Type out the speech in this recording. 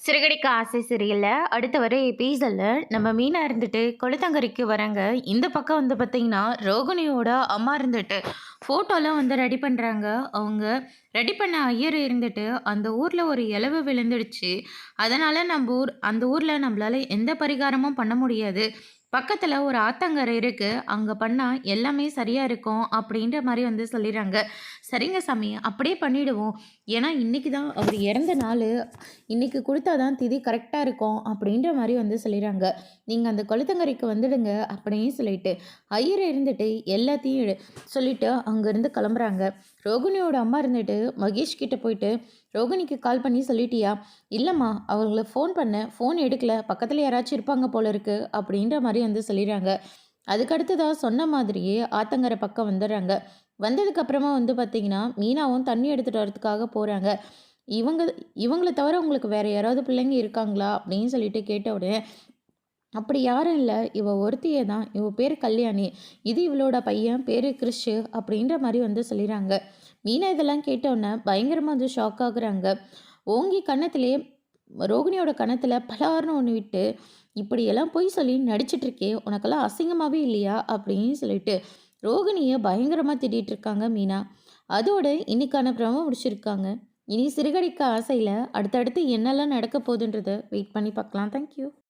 சிறகடிக்க ஆசை சீரியலில் அடுத்த வர எபிசோடில் நம்ம மீனா இருந்துட்டு கொளுத்தங்கரைக்கு வராங்க. இந்த பக்கம் வந்து பார்த்தீங்கன்னா ரோகிணியோட அம்மா இருந்துட்டு ஃபோட்டோலாம் வந்து ரெடி பண்ணுறாங்க. அவங்க ரெடி பண்ண ஐயர் இருந்துட்டு அந்த ஊரில் ஒரு இலவு விழுந்துடுச்சு. அதனால் அந்த ஊரில் நம்மளால் எந்த பரிகாரமும் பண்ண முடியாது. பக்கத்தில் ஒரு ஆத்தங்கரை இருக்குது, அங்கே பண்ணால் எல்லாமே சரியாக இருக்கும் அப்படின்ற மாதிரி வந்து சொல்லிடுறாங்க. சரிங்க சாமி, அப்படியே பண்ணிவிடுவோம். ஏன்னா இன்றைக்கி தான் அவர் இறந்த நாள், இன்றைக்கி கொடுத்தா தான் திதி கரெக்டாக இருக்கும் அப்படின்ற மாதிரி வந்து சொல்லிடுறாங்க. நீங்கள் அந்த கொளுத்தங்கரைக்கு வந்துடுங்க அப்படின்னு சொல்லிட்டு ஐயர் இருந்துட்டு எல்லாத்தையும் சொல்லிவிட்டு அங்கேருந்து கிளம்புறாங்க. ரோகிணியோட அம்மா இருந்துட்டு மகேஷ் கிட்டே போயிட்டு, ரோகிணிக்கு கால் பண்ணி சொல்லிட்டியா? இல்லைம்மா, அவங்கள ஃபோன் பண்ணேன், ஃபோன் எடுக்கல, பக்கத்தில் யாராச்சும் இருப்பாங்க போல இருக்குது அப்படின்ற மாதிரி வந்து சொல்லிடுறாங்க. அதுக்கடுத்ததாக சொன்ன மாதிரியே ஆத்தங்கரை பக்கம் வந்துடுறாங்க. வந்ததுக்கப்புறமா வந்து பார்த்திங்கன்னா மீனாவும் தண்ணி எடுத்துகிட்டு வரதுக்காக போகிறாங்க. இவங்க இவங்கள தவிர உங்களுக்கு வேறு யாராவது பிள்ளைங்க இருக்காங்களா அப்படின்னு சொல்லிட்டு கேட்ட உடனே, அப்படி யாரும் இல்லை, இவ ஒருத்தியே தான், இவ பேர் கல்யாணி, இது இவளோட பையன் பேர் கிறிஷு அப்படின்ற மாதிரி வந்து சொல்லிடுறாங்க. மீனா இதெல்லாம் கேட்டோன்னே பயங்கரமாக வந்து ஷாக் ஆகுறாங்க. ஓங்கி கன்னத்திலே ரோகிணியோட கன்னத்தில் பலார்னு ஒன்று விட்டு, இப்படியெல்லாம் பொய் சொல்லி நடிச்சிட்ருக்கே, உனக்கெல்லாம் அசிங்கமாகவே இல்லையா அப்படின்னு சொல்லிட்டு ரோகிணியை பயங்கரமாக திட்டிகிட்டு இருக்காங்க மீனா. அதோட இன்னைக்கான ப்ரோமோ முடிச்சிருக்காங்க. இனி சிறுகடிக்க ஆசையில் அடுத்தடுத்து என்னெல்லாம் நடக்க போகுதுன்றதை வெயிட் பண்ணி பார்க்கலாம். தேங்க்யூ.